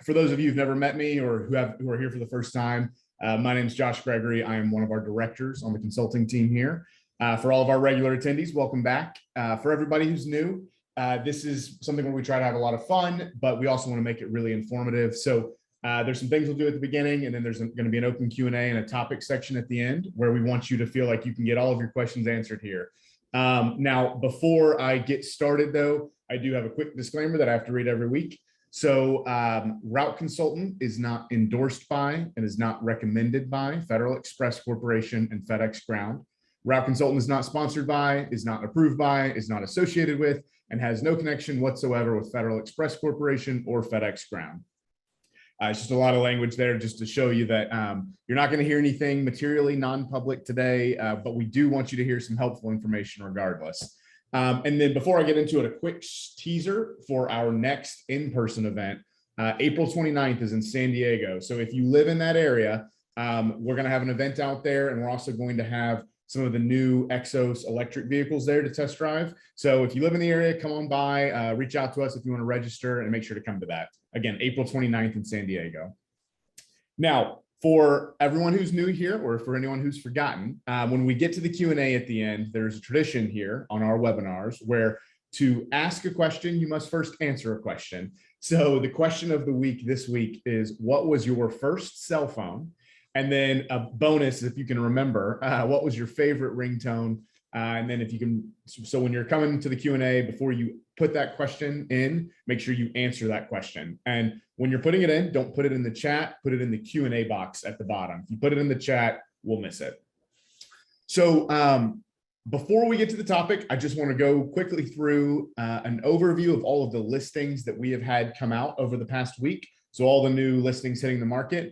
For those of you who've never met me or who are here for the first time, my name is Josh Gregory. I am one of our directors on the consulting team here. For all of our regular attendees, welcome back. For everybody who's new, this is something where we try to have a lot of fun, but we also want to make it really informative. So there's some things we'll do at the beginning, and then there's going to be an open Q&A and a topic section at the end where we want you to feel like you can get all of your questions answered here. Now, before I get started, though, I do have a quick disclaimer that I have to read every week. So Route Consultant is not endorsed by and is not recommended by Federal Express Corporation and FedEx Ground. Route Consultant is not sponsored by, is not approved by, is not associated with, and has no connection whatsoever with Federal Express Corporation or FedEx Ground. It's just a lot of language there just to show you that you're not going to hear anything materially non-public today, but we do want you to hear some helpful information regardless. And then before I get into it, a quick teaser for our next in-person event. April 29th is in San Diego. So if you live in that area, we're going to have an event out there, and we're also going to have some of the new Exos electric vehicles there to test drive. So if you live in the area, come on by, reach out to us if you want to register, and make sure to come to that. Again, April 29th in San Diego. Now, for everyone who's new here, or for anyone who's forgotten, when we get to the Q&A at the end, there's a tradition here on our webinars where to ask a question, you must first answer a question. So the question of the week this week is, what was your first cell phone? And then a bonus, if you can remember, what was your favorite ringtone? And then if you can, so when you're coming to the Q&A, before you put that question in, make sure you answer that question. And when you're putting it in, don't put it in the chat, put it in the Q&A box at the bottom. If you put it in the chat, we'll miss it. So before we get to the topic, I just want to go quickly through an overview of all of the listings that we have had come out over the past week. So all the new listings hitting the market.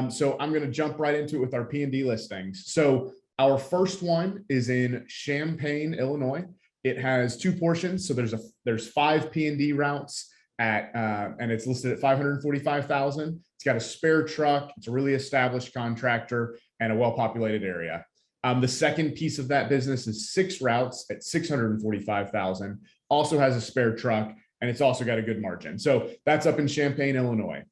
So I'm going to jump right into it with our P&D listings. So our first one is in Champaign, Illinois. It has two portions. So there's 5 P&D routes at, and it's listed at $545,000. It's got a spare truck. It's a really established contractor and a well-populated area. The second piece of that business is 6 routes at $645,000. Also has a spare truck, and it's also got a good margin. So that's up in Champaign, Illinois.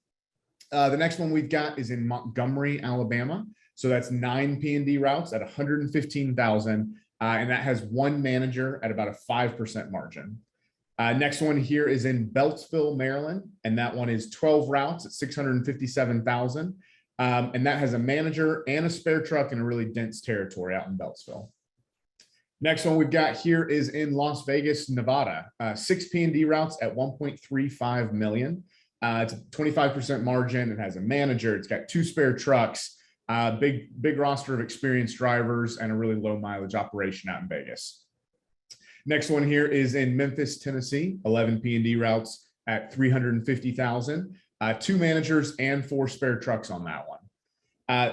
The next one we've got is in Montgomery, Alabama. So that's 9 P&D routes at $115,000. And that has 1 manager at about a 5% margin. Next one here is in Beltsville, Maryland. And that one is 12 routes at $657,000. And that has a manager and a spare truck in a really dense territory out in Beltsville. Next one we've got here is in Las Vegas, Nevada. 6 P&D routes at $1.35 million. It's a 25% margin. It has a manager. It's got 2 spare trucks, big roster of experienced drivers, and a really low mileage operation out in Vegas. Next one here is in Memphis, Tennessee. 11 P&D routes at $350,000. 2 managers and 4 spare trucks on that one.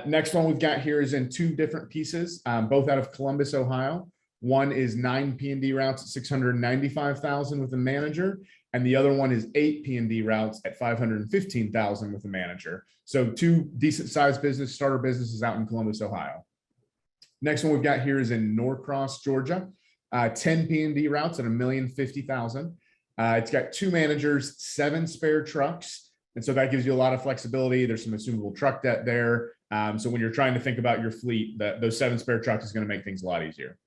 Next one we've got here is in 2 different pieces, both out of Columbus, Ohio. One is 9 P&D routes at $695,000 with a manager. And the other one is 8 P&D routes at $515,000 with a manager. So 2 decent sized starter businesses out in Columbus, Ohio. Next one we've got here is in Norcross, Georgia. 10 P&D routes at $1,050,000. It's got 2 managers, 7 spare trucks. And so that gives you a lot of flexibility. There's some assumable truck debt there. So when you're trying to think about your fleet, those 7 spare trucks is going to make things a lot easier.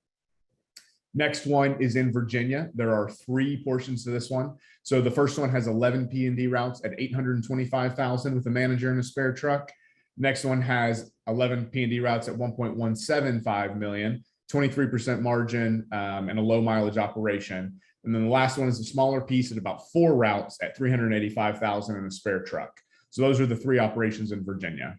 Next one is in Virginia. There are 3 portions to this one. So the first one has 11 P&D routes at $825,000 with a manager and a spare truck. Next one has 11 P&D routes at $1.175 million, 23% margin, and a low mileage operation. And then the last one is a smaller piece at about 4 routes at $385,000 and a spare truck. So those are the 3 operations in Virginia.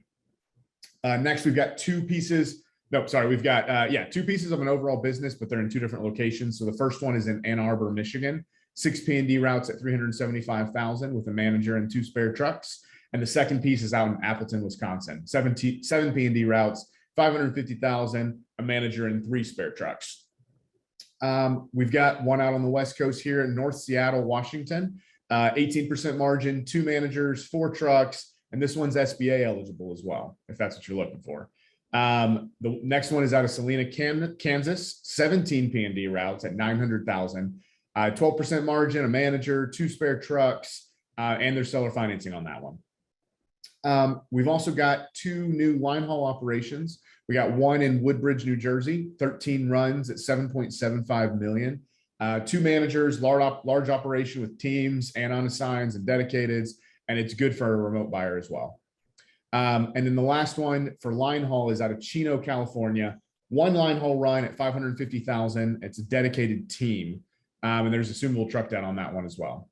Next, we've got 2 pieces. No, sorry, we've got 2 pieces of an overall business, but they're in 2 different locations. So the first one is in Ann Arbor, Michigan, 6 P&D routes at $375,000 with a manager and 2 spare trucks. And the second piece is out in Appleton, Wisconsin, 7 P&D routes, $550,000, a manager and 3 spare trucks. We've got one out on the West Coast here in North Seattle, Washington, 18% margin, 2 managers, 4 trucks, and this one's SBA eligible as well, if that's what you're looking for. The next one is out of Salina, Kansas, 17 P&D routes at $900,000, 12% margin, a manager, 2 spare trucks, and there's seller financing on that one. We've also got 2 new line haul operations. We got one in Woodbridge, New Jersey, 13 runs at 7.75 million. 2 managers, large operation with teams and unassigns and dedicateds, and it's good for a remote buyer as well. And then the last one for line haul is out of Chino, California. 1 line haul run at 550,000. It's a dedicated team, and there's a assumable truck down on that one as well.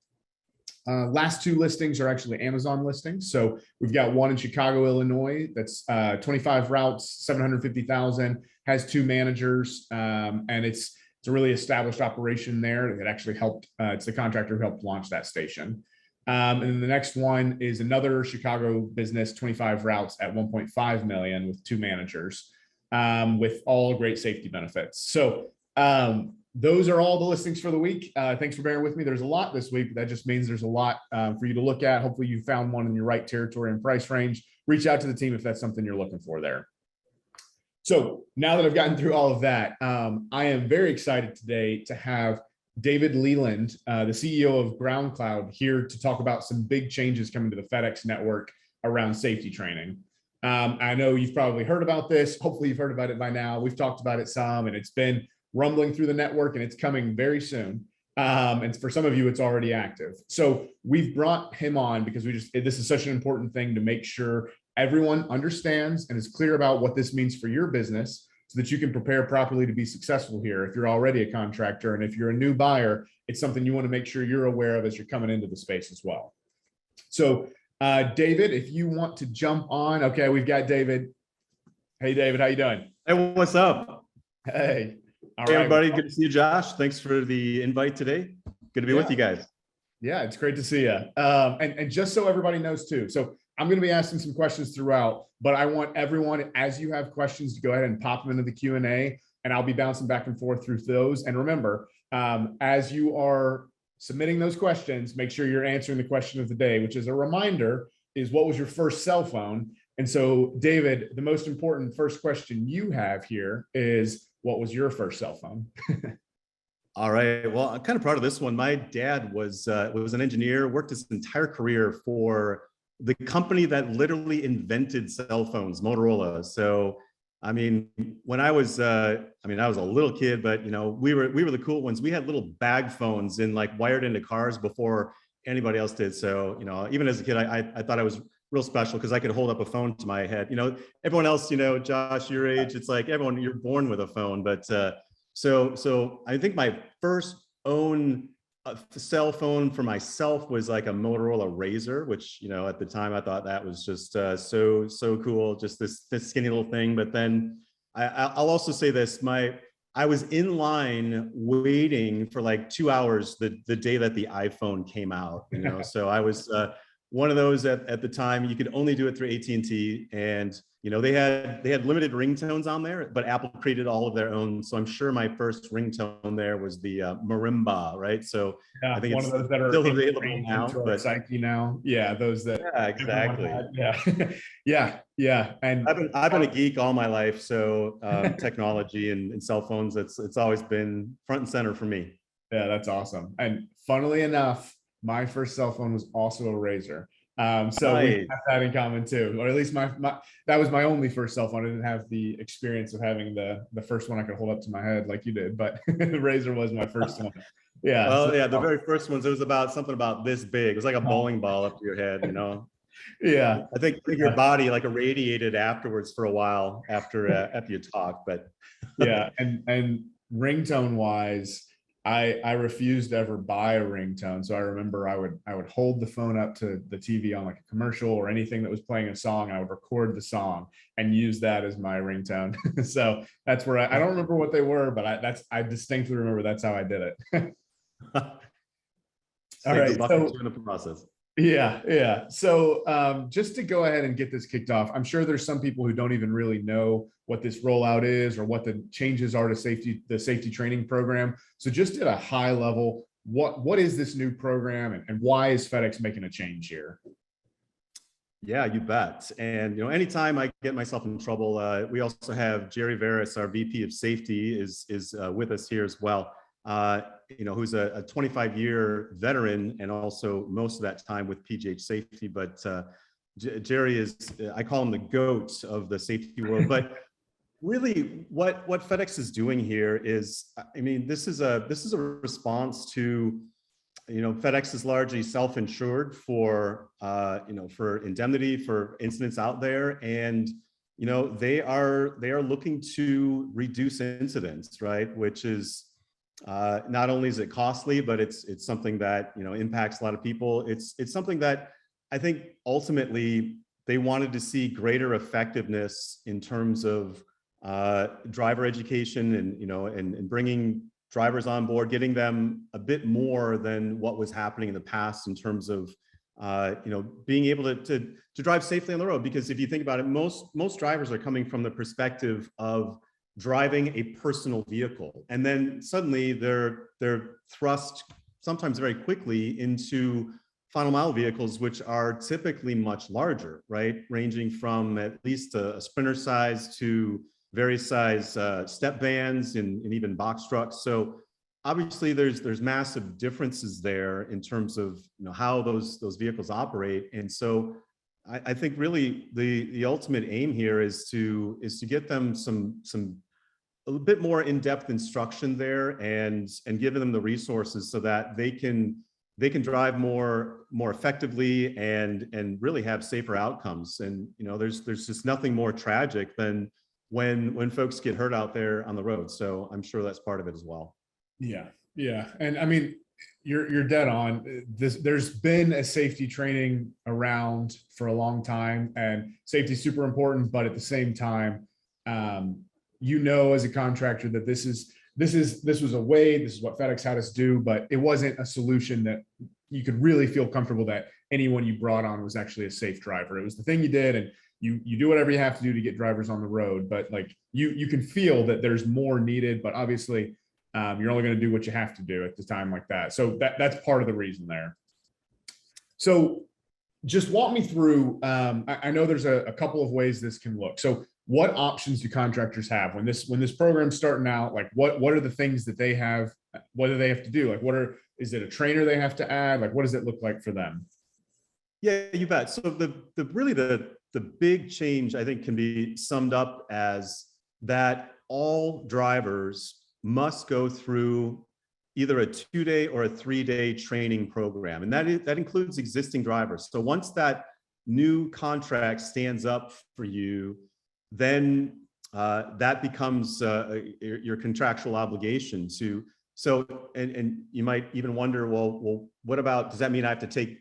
Last 2 listings are actually Amazon listings. So we've got one in Chicago, Illinois. That's 25 routes, 750,000, has 2 managers, and it's a really established operation there. It actually helped. It's the contractor who helped launch that station. And then the next one is another Chicago business, 25 routes at 1.5 million with 2 managers, with all great safety benefits. So those are all the listings for the week. Thanks for bearing with me. There's a lot this week. That just means there's a lot for you to look at. Hopefully you found one in your right territory and price range. Reach out to the team if that's something you're looking for there. So now that I've gotten through all of that, I am very excited today to have David Leland, the CEO of GroundCloud, here to talk about some big changes coming to the FedEx network around safety training. I know you've probably heard about this. Hopefully you've heard about it by now. We've talked about it some, and it's been rumbling through the network, and it's coming very soon. And for some of you, it's already active. So we've brought him on because this is such an important thing to make sure everyone understands and is clear about what this means for your business so that you can prepare properly to be successful here. If you're already a contractor, and if you're a new buyer, it's something you want to make sure you're aware of as you're coming into the space as well. So David, if you want to jump on. Okay, we've got David. Hey, David, how you doing? Hey, what's up? Hey. All right, everybody. Good to see you, Josh. Thanks for the invite today. Good to be with you guys. Yeah, it's great to see you. And just so everybody knows too, so I'm going to be asking some questions throughout, but I want everyone, as you have questions, to go ahead and pop them into the Q&A, and I'll be bouncing back and forth through those. And remember, as you are submitting those questions, make sure you're answering the question of the day, which is a reminder, is what was your first cell phone? And so, David, the most important first question you have here is, what was your first cell phone? All right. Well, I'm kind of proud of this one. My dad was an engineer, worked his entire career for the company that literally invented cell phones, Motorola. So, I mean, when I was a little kid, but we were the cool ones. We had little bag phones wired into cars before anybody else did. So, even as a kid, I thought I was real special because I could hold up a phone to my head. Everyone else, Josh, your age, it's like everyone, you're born with a phone. But so I think my first own cell phone for myself was like a Motorola Razor, which at the time I thought that was just so cool, just this skinny little thing. But then I'll also say this: I was in line waiting for like 2 hours the day that the iPhone came out. So I was one of those at the time. You could only do it through AT&T, and they had limited ringtones on there, but Apple created all of their own. So I'm sure my first ringtone there was the marimba, right? So yeah, I think one it's of those that are still available now. But psyche now, yeah, those that. Yeah, exactly. Yeah. And I've been a geek all my life, so technology and cell phones, it's always been front and center for me. Yeah, that's awesome. And funnily enough, my first cell phone was also a Razor. So Nice. we have that in common too, or at least that was my only first cell phone. I didn't have the experience of having the first one I could hold up to my head like you did, but the Razor was my first one. Yeah. Well, yeah, the very first ones, it was something about this big. It was like a bowling ball up to your head, Yeah. I think your body like irradiated afterwards for a while after you talk, but yeah. And ringtone wise, I refused to ever buy a ringtone. So I remember I would hold the phone up to the TV on like a commercial or anything that was playing a song. I would record the song and use that as my ringtone. So that's where I don't remember what they were, but I distinctly remember that's how I did it. All right. So in the process. Yeah. So just to go ahead and get this kicked off, I'm sure there's some people who don't even really know what this rollout is or what the changes are to the safety training program. So just at a high level, what is this new program and why is FedEx making a change here? Yeah, you bet. And anytime I get myself in trouble, we also have Jerry Veras, our VP of Safety, is with us here as well. Who's a 25-year veteran and also most of that time with PGH Safety. But Jerry is, I call him the GOAT of the safety world, but really what FedEx is doing here is, I mean, this is a response to, FedEx is largely self-insured for, for indemnity for incidents out there. And, they are looking to reduce incidents, right? Which is, not only is it costly, but it's something that, impacts a lot of people. It's something that I think ultimately they wanted to see greater effectiveness in terms of driver education and, and bringing drivers on board, getting them a bit more than what was happening in the past in terms of, being able to drive safely on the road. Because if you think about it, most drivers are coming from the perspective of driving a personal vehicle, and then suddenly they're thrust sometimes very quickly into final mile vehicles, which are typically much larger, right? Ranging from at least a Sprinter size to various size step vans and even box trucks. So obviously there's massive differences there in terms of how those vehicles operate. And so I think really the ultimate aim here is to get them a little bit more in-depth instruction there and give them the resources so that they can drive more effectively and really have safer outcomes. And there's just nothing more tragic than when folks get hurt out there on the road. So I'm sure that's part of it as well. Yeah. And I mean, you're dead on. There's been a safety training around for a long time, and safety is super important, but at the same time, as a contractor that this was a way, this is what FedEx had us do, but it wasn't a solution that you could really feel comfortable that anyone you brought on was actually a safe driver. It was the thing you did, and you do whatever you have to do to get drivers on the road, but like you can feel that there's more needed, but obviously you're only going to do what you have to do at the time like that. So that's part of the reason there. So just walk me through, I know there's a couple of ways this can look. So what options do contractors have when this program's starting out? Like what are the things that they have? What do they have to do? Like is it a trainer they have to add? Like what does it look like for them? Yeah, you bet. So the big change I think can be summed up as that all drivers must go through either a 2-day or a 3-day training program. And that includes existing drivers. So once that new contract stands up for you, then that becomes your contractual obligation to. So, and you might even wonder, well, what about, does that mean I have to take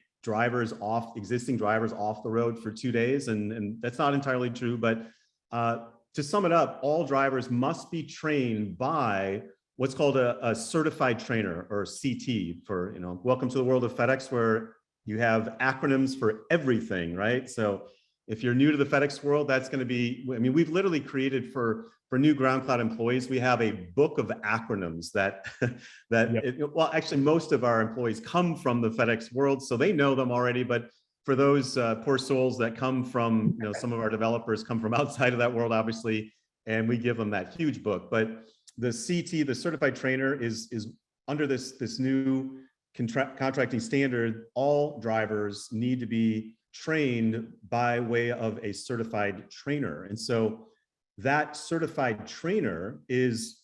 existing drivers off the road for 2 days? And that's not entirely true, but to sum it up, all drivers must be trained by what's called a certified trainer, or CT, for, welcome to the world of FedEx, where you have acronyms for everything, right? So if you're new to the FedEx world, that's going to be, I mean, we've literally created for new GroundCloud employees, we have a book of acronyms that well, actually most of our employees come from the FedEx world, so they know them already. But for those poor souls that come from, some of our developers come from outside of that world, obviously, and we give them that huge book. But the CT, the certified trainer, is under this new contracting standard. All drivers need to be trained by way of a certified trainer. And so that certified trainer is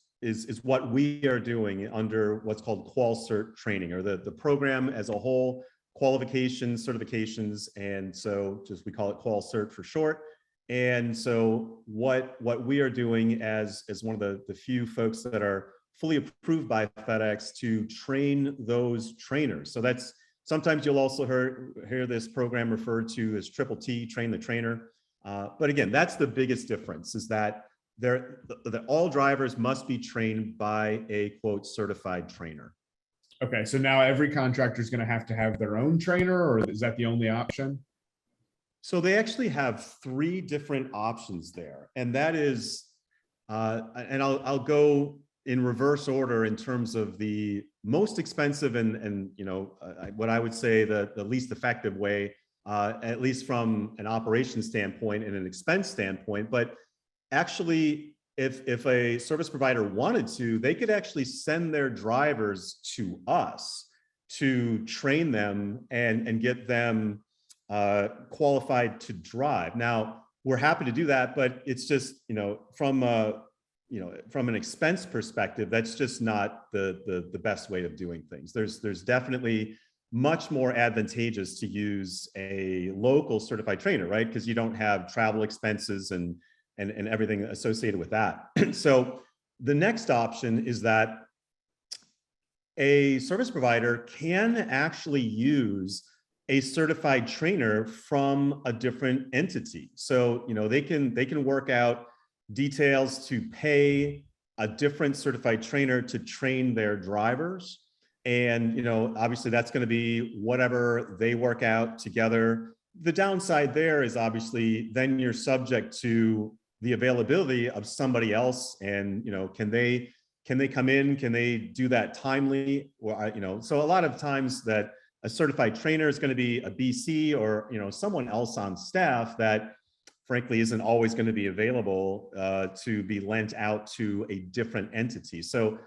what we are doing under what's called Qual Cert training, or the program as a whole, qualifications, certifications. And so just, we call it Qual Cert for short. And so what we are doing as one of the few folks that are fully approved by FedEx to train those trainers. So that's, sometimes you'll also hear this program referred to as T, train the trainer. But again, that's the biggest difference, is that all drivers must be trained by a, quote, certified trainer. Okay, so now every contractor is going to have their own trainer, or is that the only option? So they actually have 3 different options there, and that is, and I'll go in reverse order in terms of the most expensive and what I would say the least effective way, at least from an operations standpoint and an expense standpoint. But actually, if a service provider wanted to, they could actually send their drivers to us to train them and get them qualified to drive. Now, we're happy to do that, but it's just, from an expense perspective, that's just not the best way of doing things. There's definitely much more advantageous to use a local certified trainer, right? Because you don't have travel expenses and everything associated with that. So the next option is that a service provider can actually use a certified trainer from a different entity. So, they can work out details to pay a different certified trainer to train their drivers. And, obviously that's going to be whatever they work out together. The downside there is obviously then you're subject to the availability of somebody else. And, can they come in? Can they do that timely? Or, so a lot of times that a certified trainer is going to be a BC or, someone else on staff that frankly isn't always going to be available to be lent out to a different entity. So,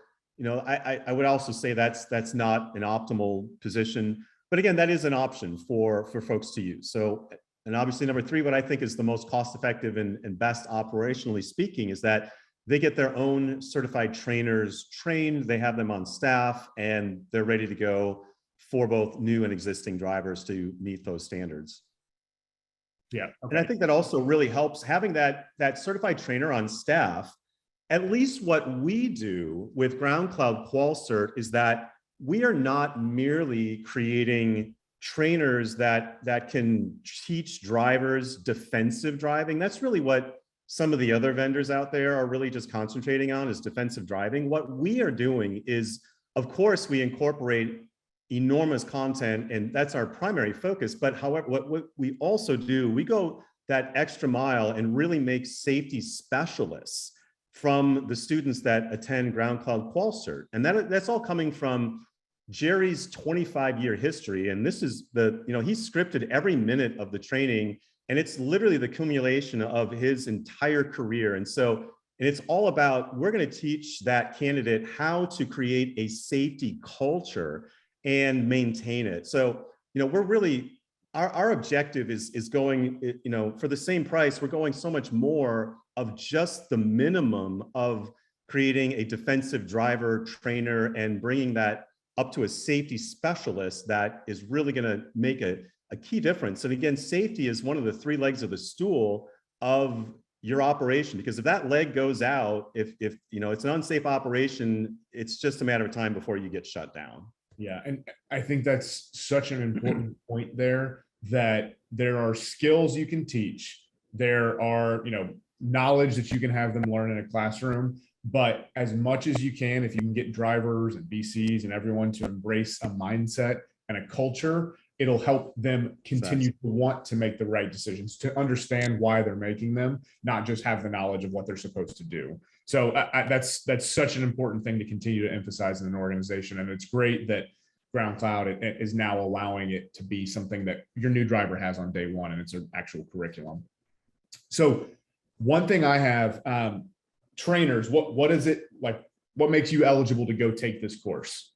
I would also say that's not an optimal position, but again, that is an option for folks to use. So, and obviously number three, what I think is the most cost-effective and best operationally speaking is that they get their own certified trainers trained, they have them on staff, and they're ready to go for both new and existing drivers to meet those standards. Yeah. Okay. And I think that also really helps having that certified trainer on staff. At least what we do with GroundCloud Qual Cert is that we are not merely creating trainers that can teach drivers defensive driving. That's really what some of the other vendors out there are really just concentrating on, is defensive driving. What we are doing is, of course, we incorporate enormous content, and that's our primary focus. But however, what we also do, we go that extra mile and really make safety specialists from the students that attend GroundCloud Qual Cert. And that's all coming from Jerry's 25-year history. And this is he scripted every minute of the training, and it's literally the accumulation of his entire career. And it's all about, we're going to teach that candidate how to create a safety culture and maintain it. So, we're really, our objective is going, for the same price, we're going so much more of just the minimum of creating a defensive driver trainer and bringing that up to a safety specialist that is really going to make a key difference. And again, safety is one of the three legs of the stool of your operation, because if that leg goes out, if it's an unsafe operation, it's just a matter of time before you get shut down. Yeah. And I think that's such an important point there, that there are skills you can teach. There are, knowledge that you can have them learn in a classroom, but as much as you can, if you can get drivers and BCs and everyone to embrace a mindset and a culture, it'll help them continue to want to make the right decisions, to understand why they're making them, not just have the knowledge of what they're supposed to do. So that's such an important thing to continue to emphasize in an organization. And it's great that GroundCloud is now allowing it to be something that your new driver has on day one, and it's an actual curriculum. So one thing I have, trainers, what is it like? What makes you eligible to go take this course?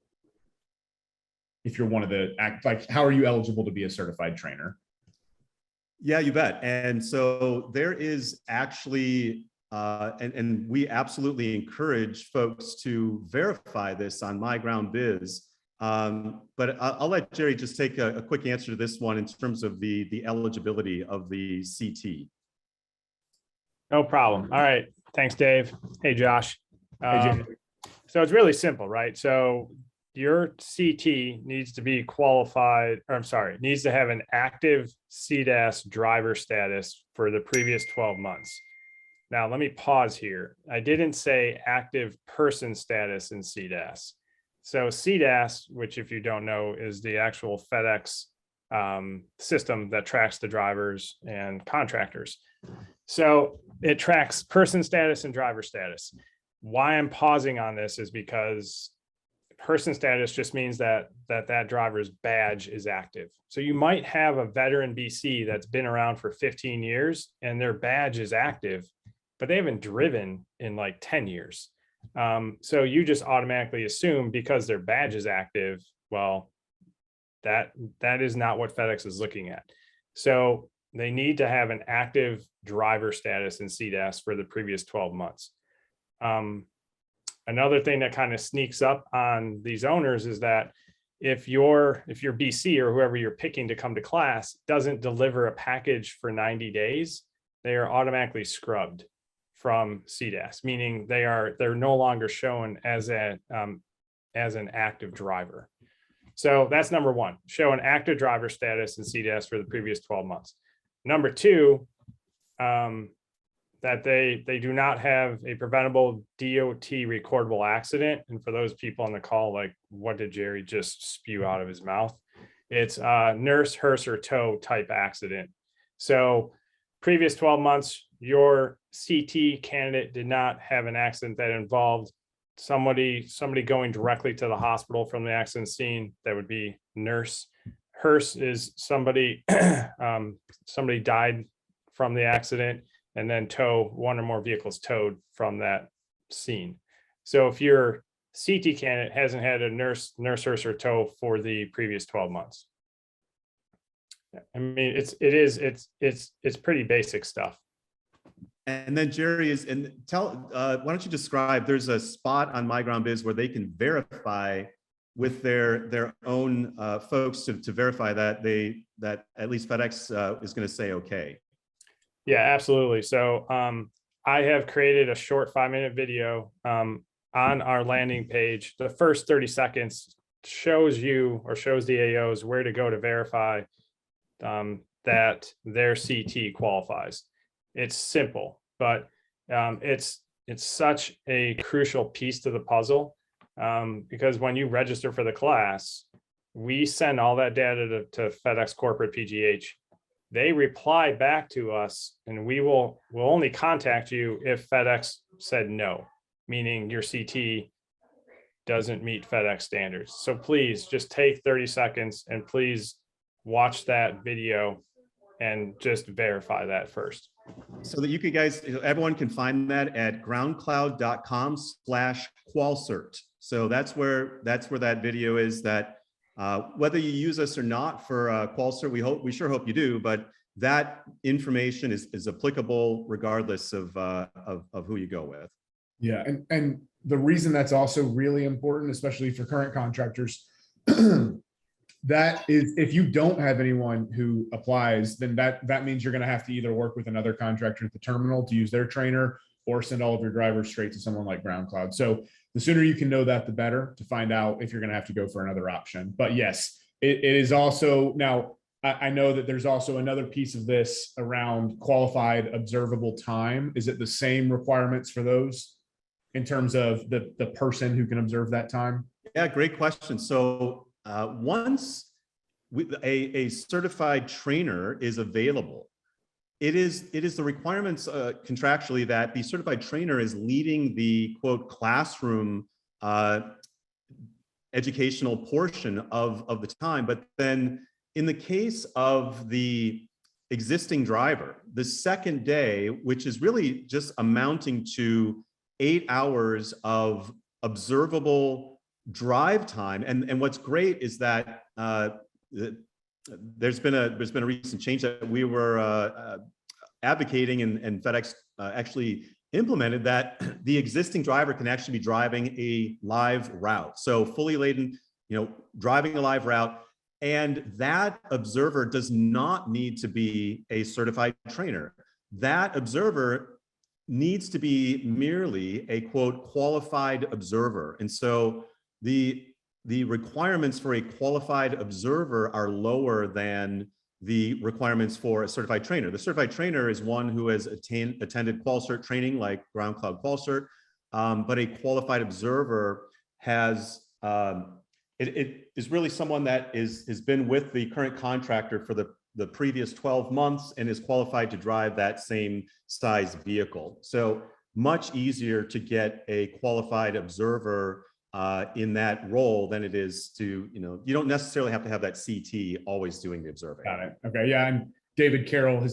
If you're one of the how are you eligible to be a certified trainer? Yeah, you bet. And so there is actually, and we absolutely encourage folks to verify this on MyGroundBiz. But I'll let Jerry just take a quick answer to this one in terms of the eligibility of the CT. No problem. All right. Thanks, Dave. Hey, Josh. Hey, so it's really simple, right? So your CT needs to be qualified, or I'm sorry, needs to have an active CDAS driver status for the previous 12 months. Now, let me pause here. I didn't say active person status in CDAS. So CDAS, which if you don't know, is the actual FedEx system that tracks the drivers and contractors. So it tracks person status and driver status. Why I'm pausing on this is because person status just means that driver's badge is active. So you might have a veteran BC that's been around for 15 years and their badge is active, but they haven't driven in like 10 years. So you just automatically assume because their badge is active, well, that is not what FedEx is looking at. So they need to have an active driver status in CDAS for the previous 12 months. Another thing that kind of sneaks up on these owners is that if your BC or whoever you're picking to come to class doesn't deliver a package for 90 days, they are automatically scrubbed from CDAS, meaning they're no longer shown as an active driver. So that's number one, show an active driver status in CDAS for the previous 12 months. Number two, that they do not have a preventable DOT recordable accident. And for those people on the call, like, what did Jerry just spew out of his mouth? It's a nurse, hearse, or tow type accident. So previous 12 months, your CT candidate did not have an accident that involved somebody going directly to the hospital from the accident scene. That would be nurse. Hearse is somebody somebody died from the accident, and then tow, one or more vehicles towed from that scene. So if your CT candidate hasn't had a nurse, hearse, or tow for the previous 12 months. I mean, it's pretty basic stuff. And then Jerry why don't you describe, there's a spot on MyGroundBiz where they can verify with their own folks to verify that that at least FedEx is going to say okay. Yeah, absolutely. So I have created a short 5-minute video on our landing page. The first 30 seconds shows you, or shows the AOs, where to go to verify that their CT qualifies. It's simple, but it's such a crucial piece to the puzzle, because when you register for the class, we send all that data to FedEx Corporate PGH. They reply back to us, and we'll only contact you if FedEx said no, meaning your CT doesn't meet FedEx standards. So please just take 30 seconds and please watch that video and just verify that first. So that you could guys, everyone can find that at groundcloud.com/qualcert. So that's where that video is. That whether you use us or not for Qual Cert, we sure hope you do, but that information is applicable regardless of who you go with. Yeah, and the reason that's also really important, especially for current contractors, that is, if you don't have anyone who applies, then that means you're going to have to either work with another contractor at the terminal to use their trainer, or send all of your drivers straight to someone like GroundCloud. So the sooner you can know that, the better, to find out if you're going to have to go for another option. But yes, it is also, now I know that there's also another piece of this around qualified observable time. Is it the same requirements for those in terms of the person who can observe that time? Yeah, great question. So once a certified trainer is available, it is the requirements contractually that the certified trainer is leading the quote classroom educational portion of the time. But then in the case of the existing driver, the second day, which is really just amounting to 8 hours of observable drive time. And what's great is that there's been a recent change that we were advocating, and FedEx actually implemented, that the existing driver can actually be driving a live route. So fully laden, driving a live route. And that observer does not need to be a certified trainer. That observer needs to be merely a quote qualified observer. And so the requirements for a qualified observer are lower than the requirements for a certified trainer. The certified trainer is one who has attended Qual Cert training like GroundCloud Qual Cert, but a qualified observer has, it is really someone that has been with the current contractor for the previous 12 months and is qualified to drive that same size vehicle. So much easier to get a qualified observer in that role than it is to, you don't necessarily have to have that CT always doing the observing. Got it. Okay. Yeah. And David Carroll,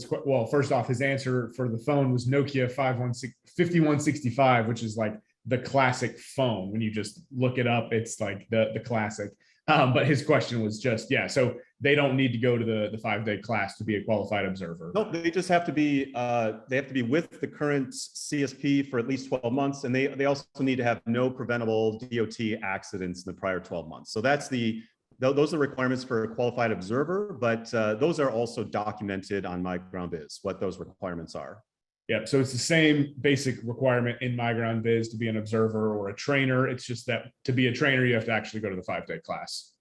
first off, his answer for the phone was Nokia 5165, which is like the classic phone. When you just look it up, it's like the classic. But his question was just, yeah, so they don't need to go to the 5-day class to be a qualified observer. No, they just have to be with the current CSP for at least 12 months, and they also need to have no preventable DOT accidents in the prior 12 months. So those are requirements for a qualified observer, but those are also documented on MyGroundBiz, what those requirements are. Yep. So it's the same basic requirement in MyGroundBiz to be an observer or a trainer. It's just that to be a trainer, you have to actually go to the 5-day class.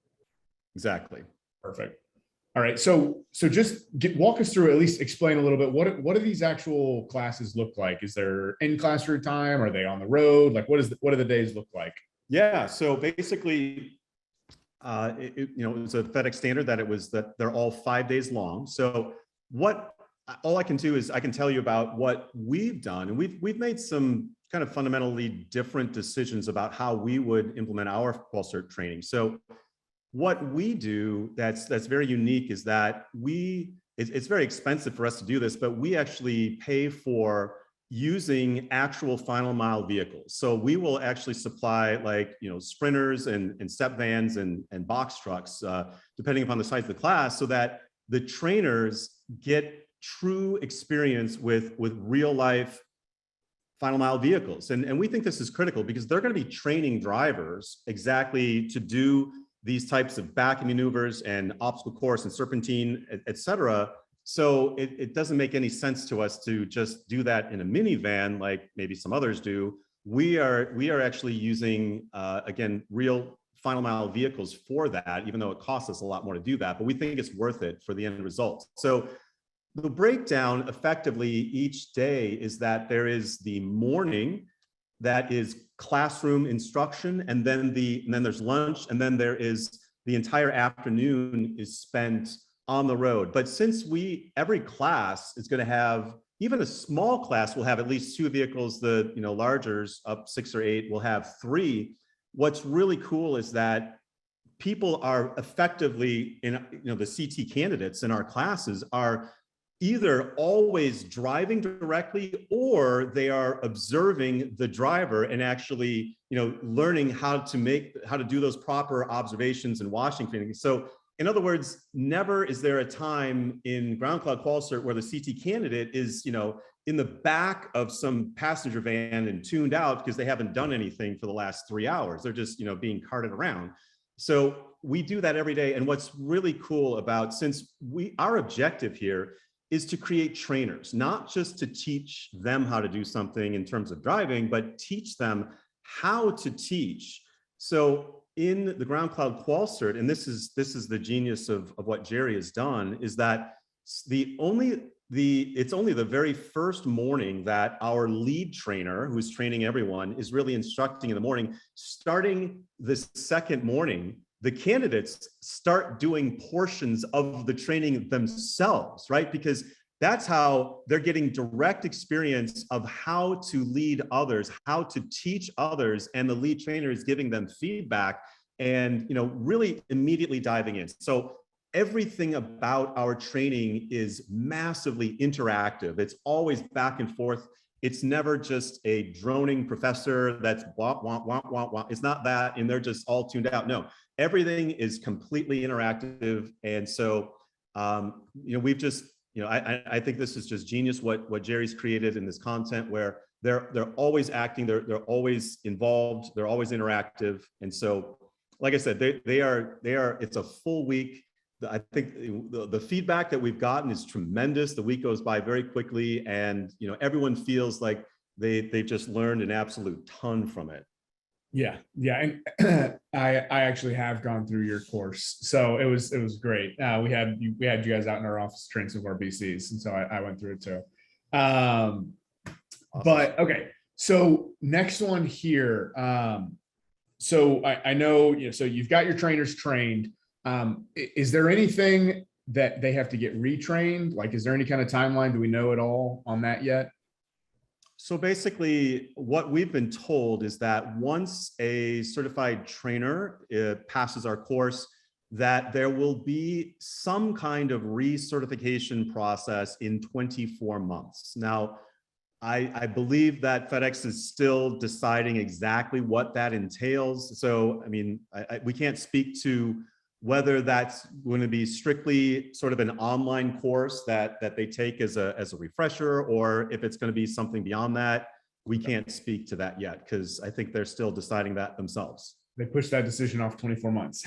Exactly. Perfect. All right. So just walk us through, at least explain a little bit, what do these actual classes look like? Is there in classroom time? Are they on the road? Like what do the days look like? Yeah. So basically, it was a FedEx standard that they're all 5 days long. So all I can do is I can tell you about what we've done, and we've made some kind of fundamentally different decisions about how we would implement our Qual Cert training. So what we do that's very unique is that it's very expensive for us to do this, but we actually pay for using actual final mile vehicles. So we will actually supply sprinters and step vans and box trucks, depending upon the size of the class, so that the trainers get true experience with real life final mile vehicles. And we think this is critical because they're going to be training drivers exactly to do these types of backing maneuvers and obstacle course and serpentine, et cetera. So it doesn't make any sense to us to just do that in a minivan like maybe some others do. We are actually using, again, real final mile vehicles for that, even though it costs us a lot more to do that, but we think it's worth it for the end result. So the breakdown effectively each day is that there is the morning that is classroom instruction, and then there's lunch, and then there is the entire afternoon is spent on the road. But since every class is going to have, even a small class will have at least 2 vehicles, the largers up 6 or 8 will have 3. What's really cool is that people are effectively the CT candidates in our classes are either always driving directly, or they are observing the driver and actually, learning how to do those proper observations and washing training. So in other words, never is there a time in GroundCloud Qual Cert where the CT candidate is, in the back of some passenger van and tuned out because they haven't done anything for the last 3 hours. They're just, being carted around. So we do that every day. And what's really cool about, since our objective here is to create trainers, not just to teach them how to do something in terms of driving, but teach them how to teach. So in the GroundCloud Qual Cert, and this is the genius of what Jerry has done, is that it's only the very first morning that our lead trainer, who's training everyone, is really instructing in the morning. Starting the second morning, the candidates start doing portions of the training themselves, right? Because that's how they're getting direct experience of how to lead others, how to teach others, and the lead trainer is giving them feedback and really immediately diving in. So everything about our training is massively interactive. It's always back and forth. It's never just a droning professor that's wah, wah, wah, wah, wah. It's not that, and they're just all tuned out. No, everything is completely interactive. And so, we've just, I think this is just genius what Jerry's created in this content, where they're always acting, they're always involved, they're always interactive. And so, like I said, they are, it's a full week. I think the feedback that we've gotten is tremendous. The week goes by very quickly, and everyone feels like they've just learned an absolute ton from it. Yeah, and I actually have gone through your course, so it was great. We had you guys out in our office training some of our BCs, and so I went through it too. Awesome. But okay, so next one here. So I know, so you've got your trainers trained. Is there anything that they have to get retrained? Like, is there any kind of timeline? Do we know at all on that yet? So basically, what we've been told is that once a certified trainer passes our course, that there will be some kind of recertification process in 24 months. Now, I believe that FedEx is still deciding exactly what that entails. So, I mean, we can't speak to whether that's going to be strictly sort of an online course that they take as a refresher, or if it's going to be something beyond that. We can't speak to that yet because I think they're still deciding that themselves. They pushed that decision off 24 months.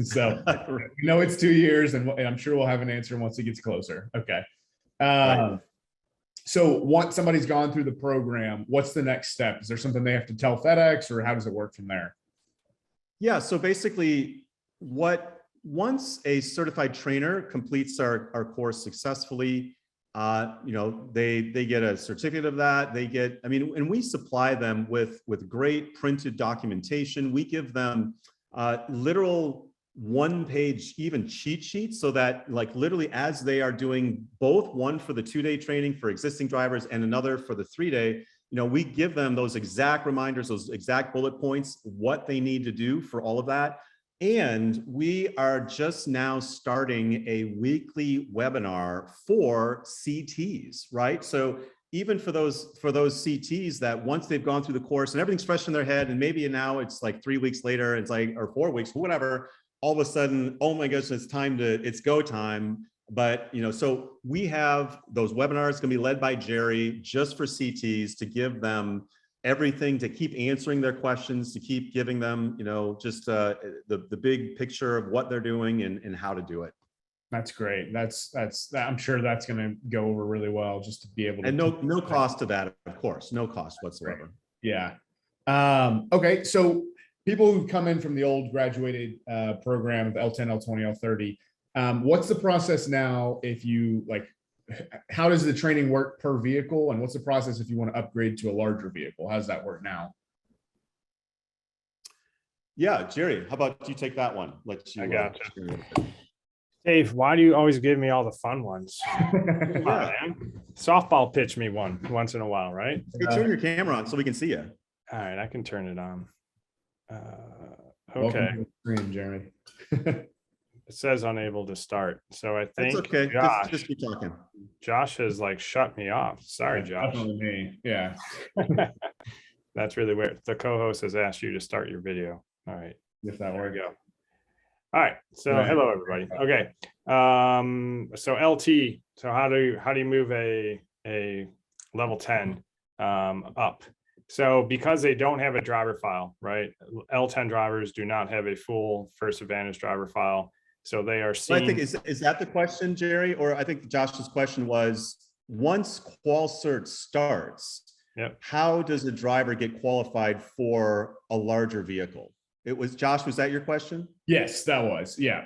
So it's 2 years, and I'm sure we'll have an answer once it gets closer. Okay. Right. So once somebody's gone through the program, what's the next step? Is there something they have to tell FedEx, or how does it work from there? Yeah, so basically once a certified trainer completes our course successfully, they get a certificate of that. And we supply them with great printed documentation. We give them literal one-page even cheat sheets, so that like literally as they are doing both, one for the 2-day training for existing drivers and another for the 3-day, we give them those exact reminders, those exact bullet points, what they need to do for all of that. And we are just now starting a weekly webinar for CTs, right? So even for those CTs that once they've gone through the course and everything's fresh in their head, and maybe now it's like 3 weeks later, it's like, or 4 weeks, whatever, all of a sudden, oh my gosh, it's go time. But, so we have those webinars going to be led by Jerry just for CTs, to give them everything, to keep answering their questions, to keep giving them, just the big picture of what they're doing and how to do it. That's great. I'm sure that's going to go over really well, just to be able to. And no cost to that, of course, no cost whatsoever. Yeah. Okay. So people who come in from the old graduated program of L10, L20, L30, what's the process now? If you how does the training work per vehicle, and what's the process if you want to upgrade to a larger vehicle? How does that work now? Yeah, Jerry, how about you take that one? I got you. Dave, why do you always give me all the fun ones? Yeah. Softball pitch me one once in a while, right? Hey, turn your camera on so we can see you. All right, I can turn it on. Welcome Okay. to the screen, Jeremy. It says unable to start. So I think That's okay. Josh, just keep talking. Josh has shut me off. Sorry, Josh. Definitely me. Yeah. That's really weird. The co-host has asked you to start your video. All right. If that There we works. go. All right. So Right. hello, everybody. Okay. So LT. So how do you move a level 10 up? So because they don't have a driver file, right? L10 drivers do not have a full First Advantage driver file. So they are seeing. Well, I think is that the question, Jerry? Or I think Josh's question was, once Qual Cert starts, yep, how does a driver get qualified for a larger vehicle? It was Josh, was that your question? Yes, that was. Yeah.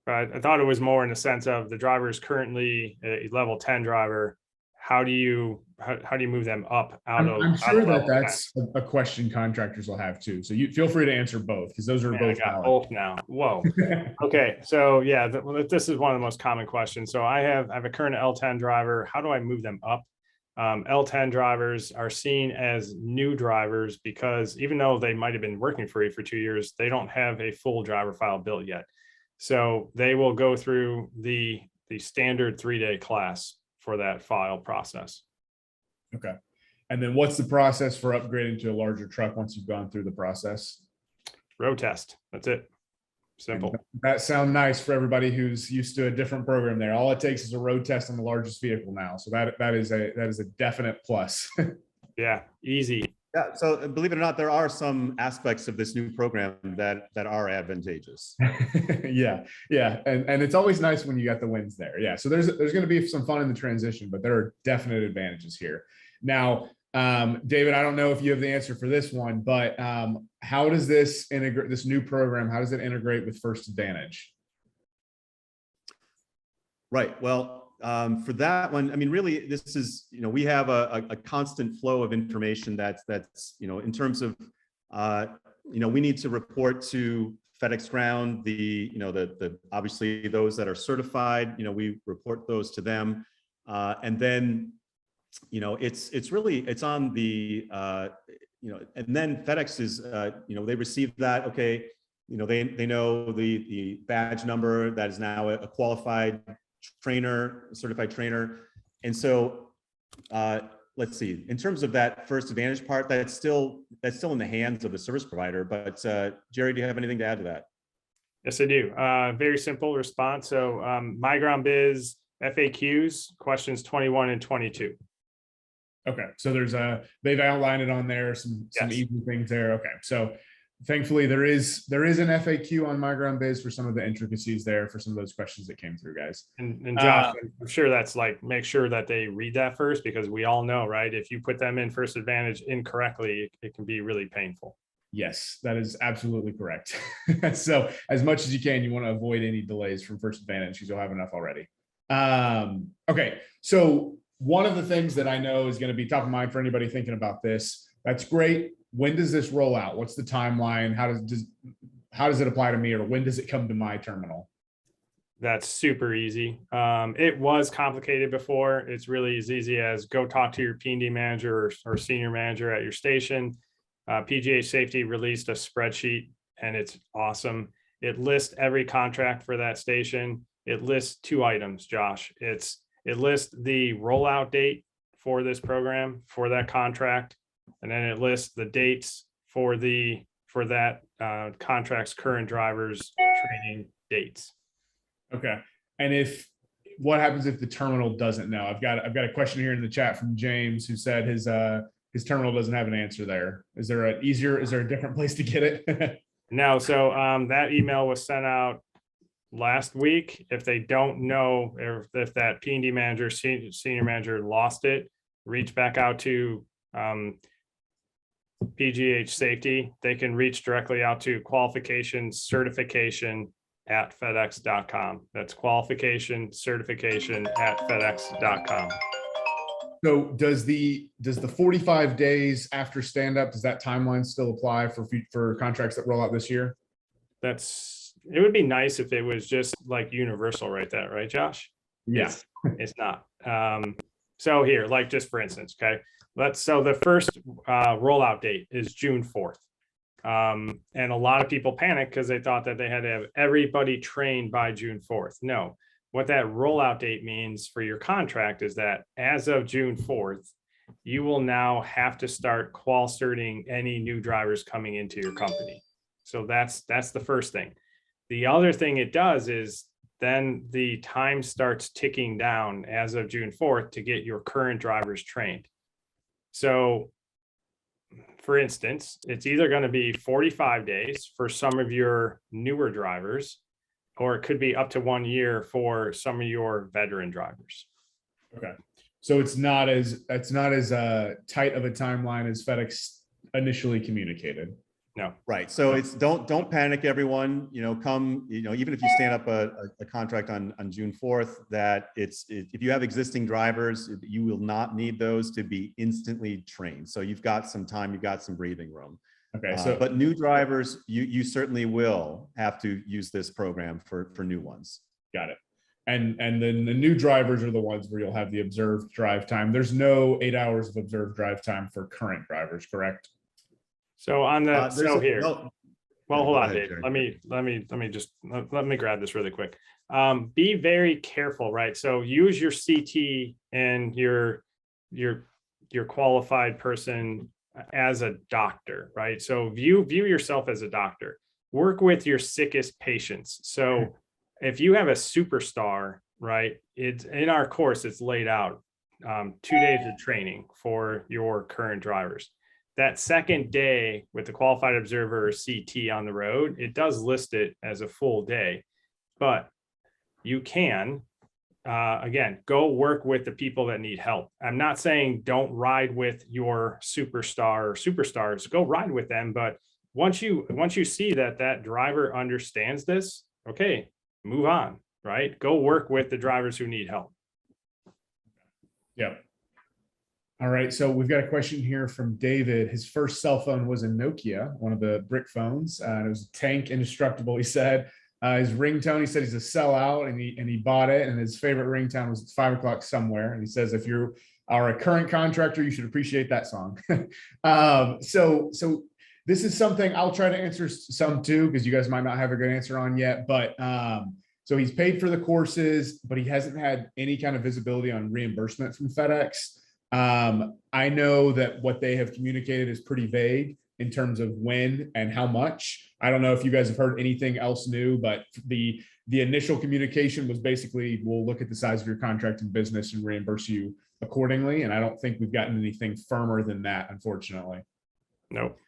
Right. I thought it was more in the sense of the driver is currently a level 10 driver. How do you move them up out of? I'm sure out of that's a question contractors will have too. So you feel free to answer both, because those are both I got valid. both now. Whoa. Okay. So yeah, this is one of the most common questions. So I have a current L10 driver. How do I move them up? L10 drivers are seen as new drivers because even though they might have been working for you for 2 years, they don't have a full driver file built yet. So they will go through the standard 3-day class for that file process. Okay. And then what's the process for upgrading to a larger truck once you've gone through the process? Road test. That's it. Simple. That sounds nice for everybody who's used to a different program there. All it takes is a road test on the largest vehicle now. So that is a definite plus. Yeah, easy. Yeah, so believe it or not, there are some aspects of this new program that are advantageous. Yeah. And it's always nice when you got the wins there. Yeah. So there's going to be some fun in the transition, but there are definite advantages here. Now, David, I don't know if you have the answer for this one, but how does this integrate, this new program, how does it integrate with First Advantage? Right. Well, for that one, I mean, really, this is, we have a constant flow of information that's, in terms of, we need to report to FedEx Ground, the obviously those that are certified, we report those to them. And then, it's on the, and then FedEx is, they receive that, okay, they know the badge number that is now a qualified trainer, certified trainer. And so let's see, in terms of that First Advantage part, that's still in the hands of the service provider. But Jerry, do you have anything to add to that? Yes, I do. Very simple response. So MyGroundBiz FAQs, questions 21 and 22. Okay, so they've outlined it on there, some easy things there. Okay, so thankfully there is an FAQ on MyGroundBiz for some of the intricacies there for some of those questions that came through, guys. And Josh, I'm sure that's like, make sure that they read that first, because we all know, right? If you put them in First Advantage incorrectly, it can be really painful. Yes, that is absolutely correct. So as much as you can, you want to avoid any delays from First Advantage because you'll have enough already. Okay, so one of the things that I know is going to be top of mind for anybody thinking about this, that's great. When does this roll out? What's the timeline? How does it apply to me, or when does it come to my terminal? That's super easy. It was complicated before. It's really as easy as go talk to your P&D manager or senior manager at your station. PGH Safety released a spreadsheet, and it's awesome. It lists every contract for that station. It lists 2 items, Josh. It lists the rollout date for this program, for that contract, and then it lists the dates for that contract's current drivers training dates. Okay. And what happens if the terminal doesn't know? I've got a question here in the chat from James, who said his terminal doesn't have an answer there. Is there a different place to get it? No. So that email was sent out last week. If they don't know, if that P&D manager, senior manager lost it, reach back out to PGH Safety. They can reach directly out to qualification certification at FedEx.com. That's qualification certification at FedEx.com. So does the 45 days after stand up, does that timeline still apply for contracts that roll out this year? It would be nice if it was just like universal right there, right, Josh? Yeah. It's not. So here, like just for instance, okay, so the first rollout date is June 4th. And a lot of people panicked because they thought that they had to have everybody trained by June 4th. No, what that rollout date means for your contract is that as of June 4th, you will now have to start qual certing any new drivers coming into your company. So that's the first thing. The other thing it does is then the time starts ticking down as of June 4th to get your current drivers trained. So for instance, it's either going to be 45 days for some of your newer drivers, or it could be up to 1 year for some of your veteran drivers. Okay. So it's not as tight of a timeline as FedEx initially communicated. No. Right. So it's don't panic, everyone. Even if you stand up a contract on June 4th, that if you have existing drivers, you will not need those to be instantly trained. So you've got some time, you've got some breathing room. Okay. But new drivers, you certainly will have to use this program for new ones. Got it. And then the new drivers are the ones where you'll have the observed drive time. There's no 8 hours of observed drive time for current drivers, correct? So on the here. No. Well, hold on, Dave. Let me grab this really quick. Be very careful, right? So use your CT and your qualified person as a doctor, right? So view yourself as a doctor. Work with your sickest patients. So if you have a superstar, right? It's in our course, it's laid out 2 days of training for your current drivers. That second day with the qualified observer or CT on the road, it does list it as a full day, but you can, again, go work with the people that need help. I'm not saying don't ride with your superstar or superstars, go ride with them. But once you see that driver understands this, okay, move on, right? Go work with the drivers who need help. Yeah. All right, so we've got a question here from David. His first cell phone was a Nokia, one of the brick phones. It was a tank, indestructible, he said. His ringtone, he said he's a sellout, and he bought it, and his favorite ringtone was 5 o'clock somewhere. And he says, if you are a current contractor, you should appreciate that song. So this is something I'll try to answer some too, because you guys might not have a good answer on yet. But so he's paid for the courses, but he hasn't had any kind of visibility on reimbursement from FedEx. I know that what they have communicated is pretty vague in terms of when and how much. I don't know if you guys have heard anything else new, but the initial communication was basically, we'll look at the size of your contract and business and reimburse you accordingly. And I don't think we've gotten anything firmer than that, unfortunately. Nope.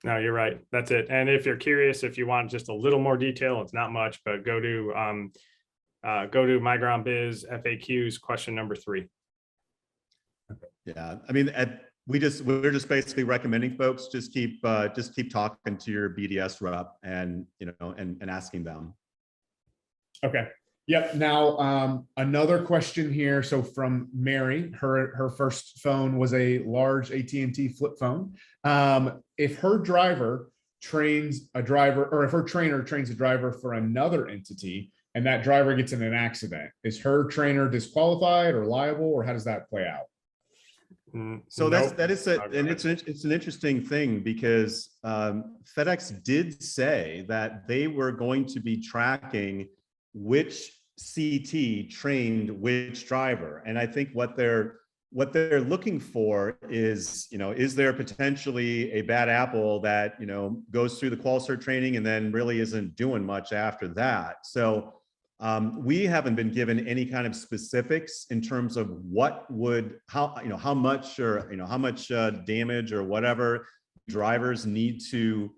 No, you're right. That's it. And if you're curious, if you want just a little more detail, it's not much, but go to My Ground Biz FAQs question number 3. Yeah, I mean, we're just basically recommending folks just keep talking to your BDS rep and and asking them. Okay. Yep. Now, another question here. So from Mary, her first phone was a large AT&T flip phone. If her driver trains a driver, or if her trainer trains a driver for another entity and that driver gets in an accident, is her trainer disqualified or liable, or how does that play out? So it's an interesting thing, because FedEx did say that they were going to be tracking which CT trained which driver, and I think what they're looking for is, is there potentially a bad apple that goes through the Qual Cert training and then really isn't doing much after that. So we haven't been given any kind of specifics in terms of how much damage or whatever drivers need to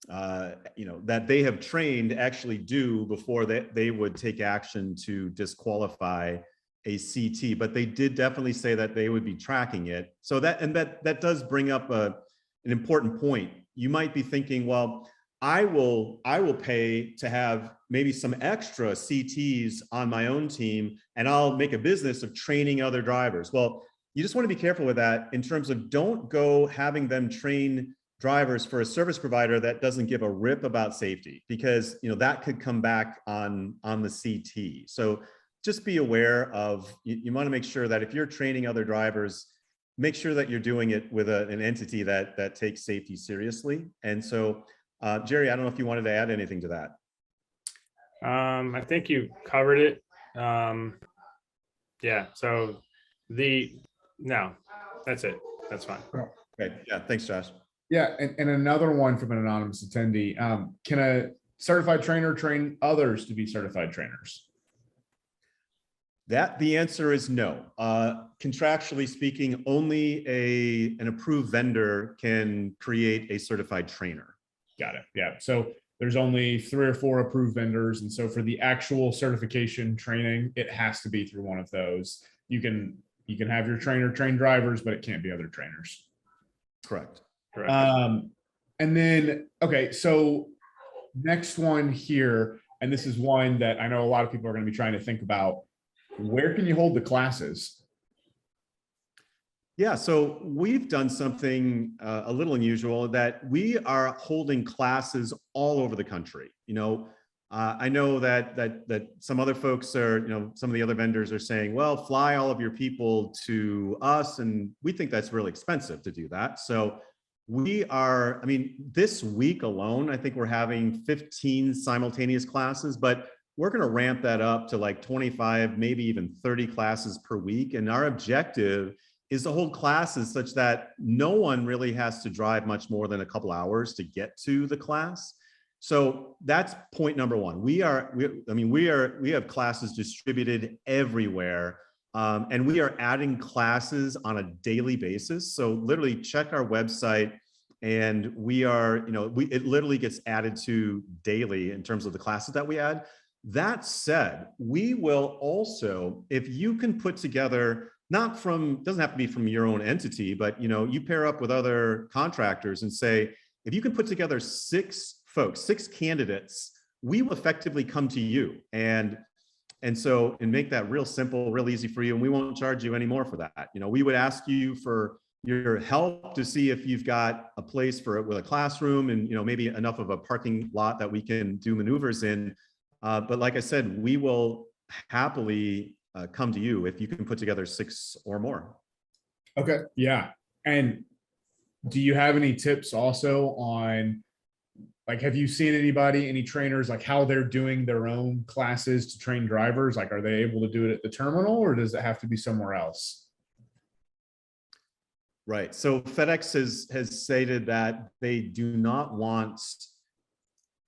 that they have trained actually do before they would take action to disqualify a CT. But they did definitely say that they would be tracking it. So that does bring up an important point. You might be thinking, well, I will pay to have maybe some extra CTs on my own team, and I'll make a business of training other drivers. Well, you just want to be careful with that in terms of, don't go having them train drivers for a service provider that doesn't give a rip about safety, because that could come back on the CT. So just be aware of, you want to make sure that if you're training other drivers, make sure that you're doing it with an entity that takes safety seriously. And so Jerry, I don't know if you wanted to add anything to that. I think you covered it. Yeah. So no, that's it. That's fine. Okay. Yeah. Thanks, Josh. Yeah. And another one from an anonymous attendee. Can a certified trainer train others to be certified trainers? The answer is no. Contractually speaking, only an approved vendor can create a certified trainer. Got it. Yeah. So there's only 3 or 4 approved vendors. And so for the actual certification training, it has to be through one of those. You can have your trainer train drivers, but it can't be other trainers. Correct. And then, okay, so next one here, and this is one that I know a lot of people are going to be trying to think about. Where can you hold the classes? Yeah, so we've done something a little unusual, that we are holding classes all over the country. I know that some other folks are, some of the other vendors are saying, well, fly all of your people to us, and we think that's really expensive to do that. So this week alone, I think we're having 15 simultaneous classes, but we're going to ramp that up to like 25, maybe even 30 classes per week. And our objective is to hold classes such that no one really has to drive much more than a couple hours to get to the class. So that's point number one. We have classes distributed everywhere, and we are adding classes on a daily basis. So literally check our website, and it literally gets added to daily in terms of the classes that we add. That said, we will also, if you can put together, doesn't have to be from your own entity, but you pair up with other contractors and say, if you can put together 6 candidates, we will effectively come to you and make that real simple, real easy for you. And we won't charge you any more for that. We would ask you for your help to see if you've got a place with a classroom and, maybe enough of a parking lot that we can do maneuvers in. But like I said, we will happily come to you if you can put together 6 or more. Okay. Yeah. And do you have any tips also on, like, have you seen any trainers, like how they're doing their own classes to train drivers? Like, are they able to do it at the terminal, or does it have to be somewhere else? Right. So FedEx has stated that they do not want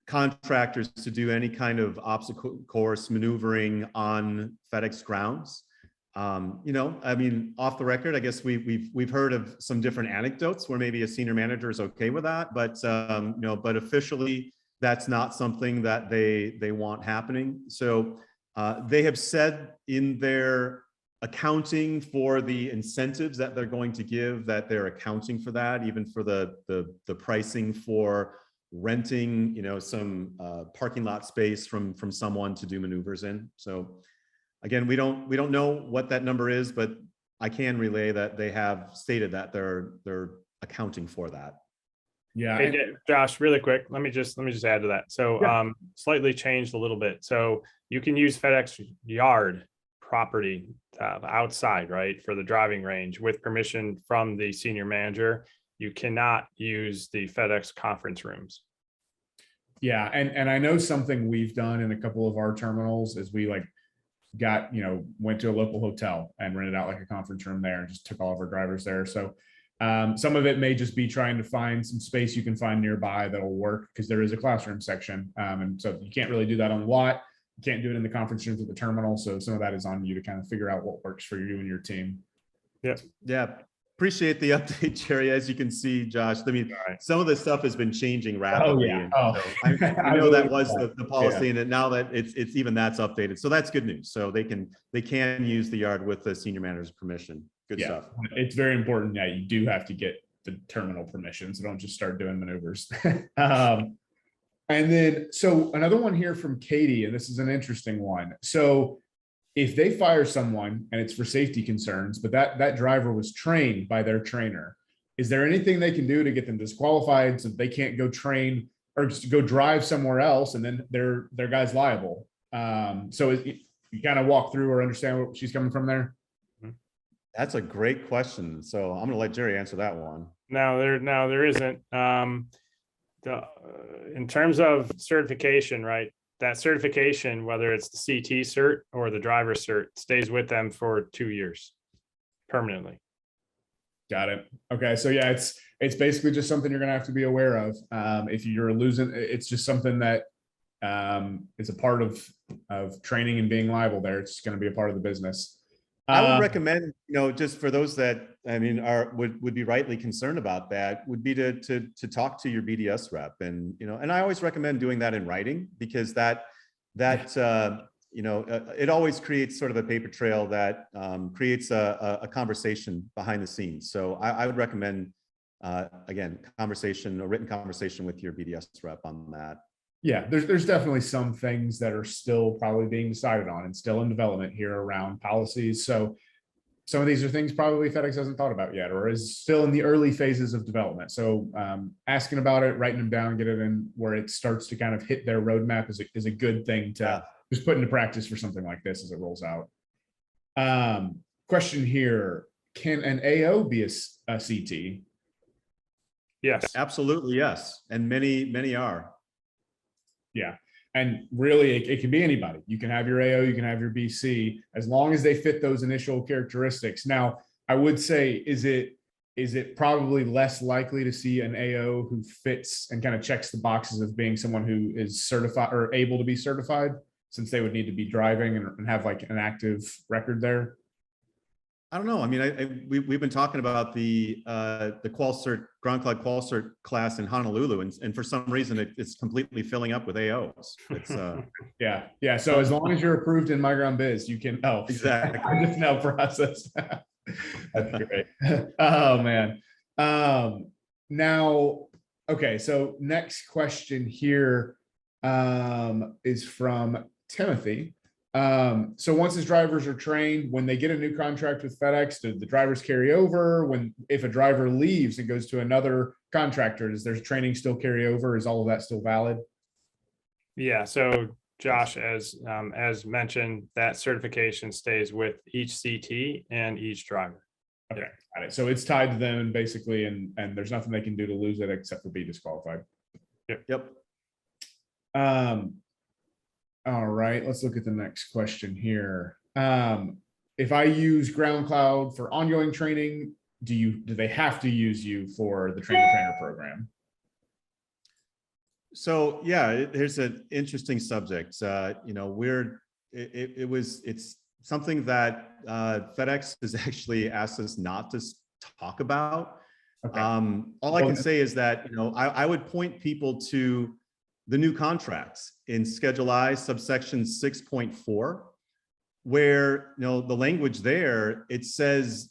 contractors to do any kind of obstacle course maneuvering on FedEx grounds. You know, I mean, off the record, I guess we've heard of some different anecdotes where maybe a senior manager is okay with that, but you know, but officially that's not something that they want happening. So they have said in their accounting for the incentives that they're going to give, that they're accounting for that, even for the pricing for renting, you know, some parking lot space from someone to do maneuvers in. So again, we don't know what that number is, but I can relay that they have stated that they're accounting for that. Yeah. Hey, Josh, really quick, let me just add to that. So Yeah. slightly changed a little bit. So you can use FedEx yard property outside, right, for the driving range with permission from the senior manager. You cannot use the FedEx conference rooms. Yeah. And I know something we've done in a couple of our terminals is we like got, you know, went to a local hotel and rented out like a conference room there and just took all of our drivers there. So some of it may just be trying to find some space you can find nearby that'll work, because there is a classroom section. And so you can't really do that on the lot. You can't do it in the conference rooms at the terminal. So some of that is on you to kind of figure out what works for you and your team. Yeah. Appreciate the update, Jerry. As you can see, Josh, I mean, some of this stuff has been changing rapidly. Yeah. And Oh. so I know that was that. the policy, and now that it's even that's updated. So that's good news. So they can use the yard with the senior manager's permission. Good stuff. It's very important that you do have to get the terminal permission, so don't just start doing maneuvers. And then, so another one here from Katie, and this is an interesting one. So if they fire someone and it's for safety concerns, but that driver was trained by their trainer, is there anything they can do to get them disqualified so they can't go train or just go drive somewhere else, and then their guy's liable? So you kind of walk through or understand where she's coming from there? That's a great question. So I'm going to let Jerry answer that one. No, there isn't. In terms of certification, right? That certification, whether it's the CT cert or the driver cert, stays with them for 2 years permanently. Got it. Okay. So yeah, it's basically just something you're going to have to be aware of. If you're losing, it's just something that is a part of training and being liable there. It's going to be a part of the business. I would recommend, you know, just for those that, I mean, would be rightly concerned about that, would be to talk to your BDS rep. And, you know, and I always recommend doing that in writing, because that you know, it always creates sort of a paper trail that creates a conversation behind the scenes. So I would recommend, again, a written conversation with your BDS rep on that. Yeah, there's definitely some things that are still probably being decided on and still in development here around policies. So some of these are things probably FedEx hasn't thought about yet, or is still in the early phases of development. So asking about it, writing them down, get it in where it starts to kind of hit their roadmap is a good thing to just put into practice for something like this as it rolls out. Question here: can an AO be a CT? Yes, absolutely, yes, and many are. Yeah. And really, it can be anybody. You can have your AO, you can have your BC, as long as they fit those initial characteristics. Now, I would say, is it probably less likely to see an AO who fits and kind of checks the boxes of being someone who is certified or able to be certified, since they would need to be driving and have like an active record there? I don't know. I mean, we've been talking about the Qual Cert, GroundCloud Qual Cert class in Honolulu, and for some reason it's completely filling up with AOs. It's yeah. So as long as you're approved in MyGroundBiz, you can exactly just now process. That's great. Oh man. Now, okay. So next question here is from Timothy. So once his drivers are trained, when they get a new contract with FedEx, do the drivers carry over? If a driver leaves and goes to another contractor, does their training still carry over? Is all of that still valid? Yeah. So Josh, as mentioned, that certification stays with each CT and each driver. Okay, got it. So it's tied to them basically, and there's nothing they can do to lose it except for be disqualified. Yep. All right, let's look at the next question here. If I use GroundCloud for ongoing training, do they have to use you for the train-the-trainer program? So yeah, here's an interesting subject. It's something that FedEx has actually asked us not to talk about. Okay. All I can say is that, I would point people to the new contracts in Schedule I, subsection 6.4, where, the language there, it says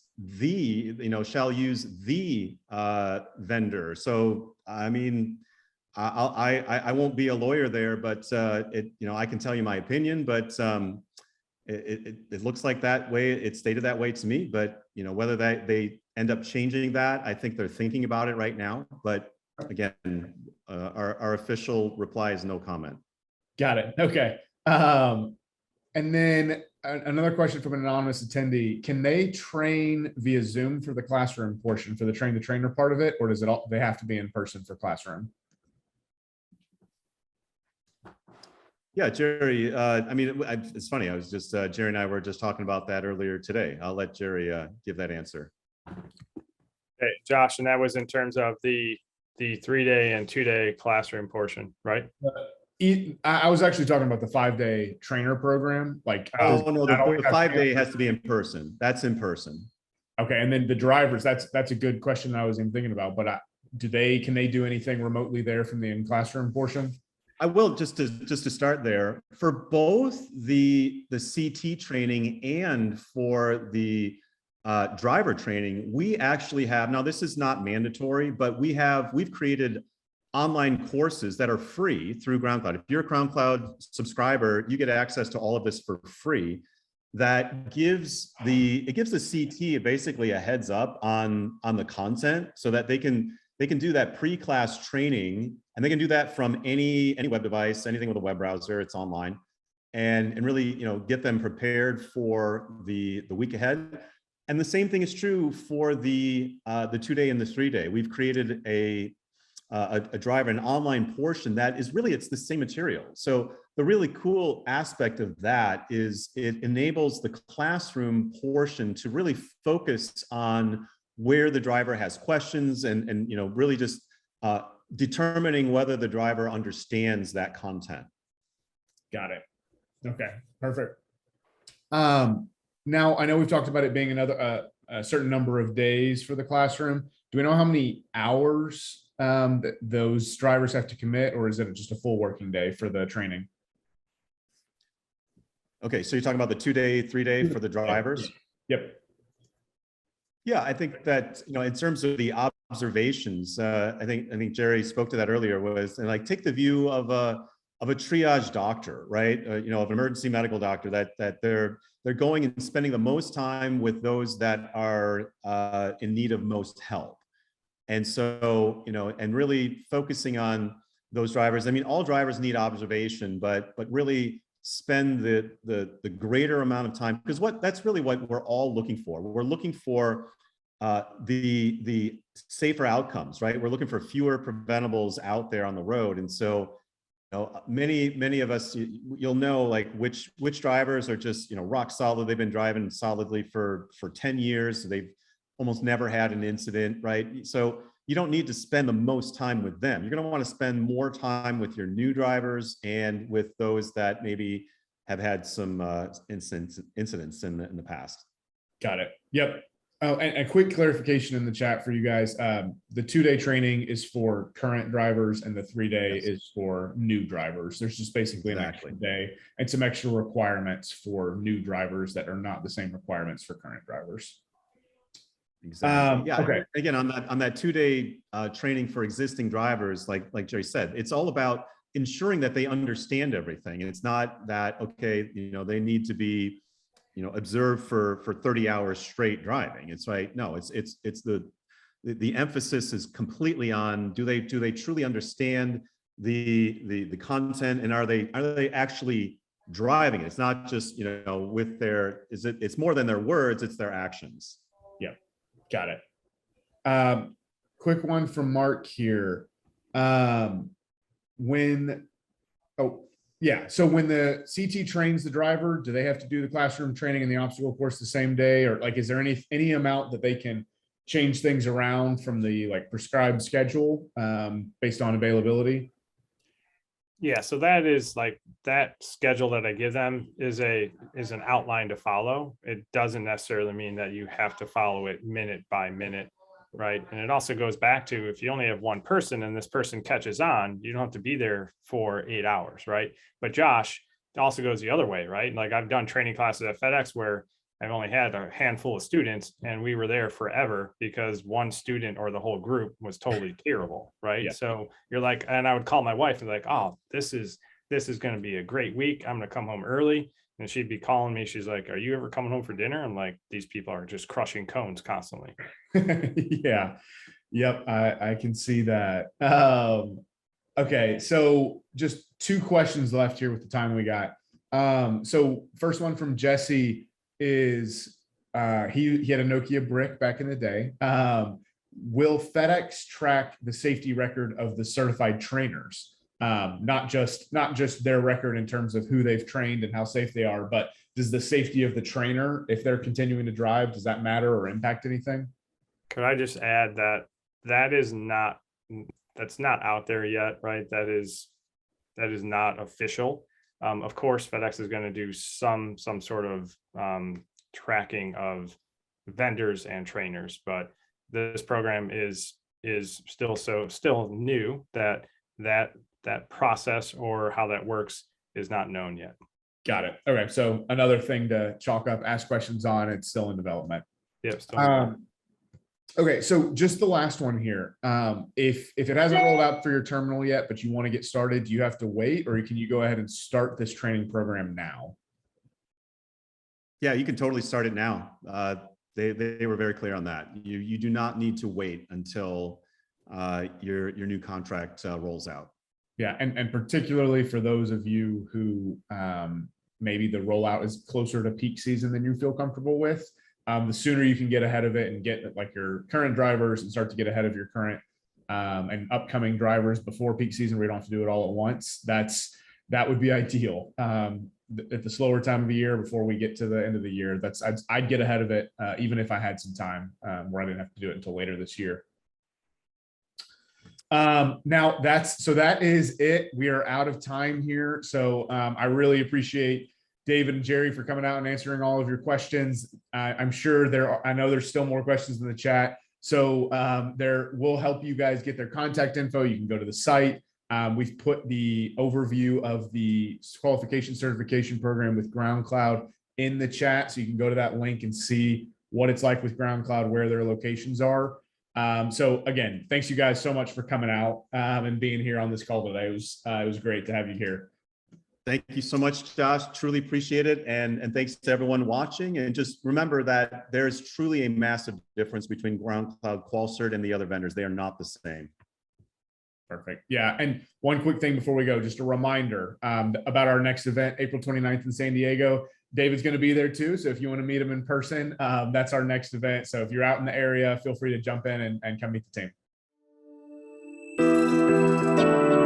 shall use the vendor. So, I mean, I won't be a lawyer there, but I can tell you my opinion, but it looks like that way. It's stated that way to me, but whether they end up changing that, I think they're thinking about it right now. But again, our official reply is no comment. Got it. Okay. And then another question from an anonymous attendee: can they train via Zoom for the classroom portion, for the train-the-trainer part of it, or does they have to be in person for classroom? Yeah, Jerry, it's funny. I was just, Jerry and I were just talking about that earlier today. I'll let Jerry give that answer. Okay, Josh, and that was in terms of the 3-day and 2-day classroom portion, right? I was actually talking about the 5-day trainer program. Like, oh no, the 5-day has to be in person. That's in person. Okay, and then the drivers. That's a good question I was even thinking about. But can they do anything remotely there from the in-classroom portion? I will, just to start there, for both the CT training and for the driver training, we actually have, now this is not mandatory, but we've created online courses that are free through GroundCloud. If you're a GroundCloud subscriber, you get access to all of this for free. That gives the CT basically a heads up on the content, so that they can do that pre-class training, and they can do that from any web device, anything with a web browser. It's online, and really get them prepared for the week ahead. And the same thing is true for the 2-day and the 3-day. We've created a driver, an online portion that is really, it's the same material. So the really cool aspect of that is it enables the classroom portion to really focus on where the driver has questions, and really just determining whether the driver understands that content. Got it. Okay, perfect. Now I know we've talked about it being a certain number of days for the classroom. Do we know how many hours that those drivers have to commit, or is it just a full working day for the training? Okay, so you're talking about the 2-day, 3-day for the drivers? Yep. Yeah, I think that, in terms of the observations, I think Jerry spoke to that earlier, was, and like, take the view of a triage doctor, right? Of an emergency medical doctor, that they're going and spending the most time with those that are in need of most help. And so, and really focusing on those drivers. I mean, all drivers need observation, but really spend the greater amount of time, because that's really what we're all looking for. We're looking for the safer outcomes, right? We're looking for fewer preventables out there on the road. And so, many of us, you'll know, like, which drivers are just, rock solid. They've been driving solidly for 10 years. So they've almost never had an incident, right? So you don't need to spend the most time with them. You're going to want to spend more time with your new drivers and with those that maybe have had some incidents in the past. Got it. Yep. Oh, and a quick clarification in the chat for you guys. The 2-day training is for current drivers, and the 3-day Yes. is for new drivers. There's just basically an extra day and some extra requirements for new drivers that are not the same requirements for current drivers. Exactly. Yeah. Okay. Again, on that 2-day training for existing drivers, like Jerry said, it's all about ensuring that they understand everything. And it's not that, okay, they need to be, observed for 30 hours straight driving. It's right. No, it's the emphasis is completely on, do they truly understand the content, and are they actually driving? It's not just, with it's more than their words, it's their actions. Yeah. Got it. Quick one from Mark here. So when the CT trains the driver, do they have to do the classroom training and the obstacle course the same day, or like, is there any amount that they can change things around from the like prescribed schedule based on availability? Yeah, so that is like that schedule that I give them is an outline to follow. It doesn't necessarily mean that you have to follow it minute by minute, right? And it also goes back to if you only have one person and this person catches on, you don't have to be there for 8 hours, right? But Josh, it also goes the other way, right? Like I've done training classes at FedEx where I've only had a handful of students and we were there forever because one student or the whole group was totally terrible, right? Yeah. So you're like, and I would call my wife and like, oh, this is going to be a great week. I'm going to come home early. And she'd be calling me. She's like, are you ever coming home for dinner? I'm like, these people are just crushing cones constantly. Yeah. Yep. I can see that. Okay. So just 2 questions left here with the time we got. So first one from Jesse is he had a Nokia brick back in the day. Will FedEx track the safety record of the certified trainers? Not just their record in terms of who they've trained and how safe they are, but does the safety of the trainer, if they're continuing to drive, does that matter or impact anything? Could I just add that that's not out there yet, right? That is not official. Of course, FedEx is going to do some sort of tracking of vendors and trainers, but this program is still new that process or how that works is not known yet. Got it. Okay. So another thing to chalk up, ask questions on, it's still in development. Yep. Still Okay. So just the last one here. If it hasn't rolled out for your terminal yet, but you want to get started, do you have to wait or can you go ahead and start this training program now? Yeah, you can totally start it now. They were very clear on that. You do not need to wait until your new contract rolls out. Yeah, and particularly for those of you who maybe the rollout is closer to peak season than you feel comfortable with, the sooner you can get ahead of it and get like your current drivers and start to get ahead of your current and upcoming drivers before peak season where you don't have to do it all at once, that would be ideal. At the slower time of the year before we get to the end of the year, I'd get ahead of it even if I had some time where I didn't have to do it until later this year. Now that is it. We are out of time here. So I really appreciate David and Jerry for coming out and answering all of your questions. I'm sure I know there's still more questions in the chat. So we'll help you guys get their contact info. You can go to the site. We've put the overview of the qualification certification program with GroundCloud in the chat. So you can go to that link and see what it's like with GroundCloud, where their locations are. So again, thanks you guys so much for coming out and being here on this call today. It was great to have you here. Thank you so much, Josh. Truly appreciate it. And thanks to everyone watching. And just remember that there is truly a massive difference between GroundCloud, Qual Cert, and the other vendors. They are not the same. Perfect. Yeah. And one quick thing before we go, just a reminder about our next event, April 29th in San Diego. David's going to be there too. So if you want to meet him in person, that's our next event. So if you're out in the area, feel free to jump in and come meet the team.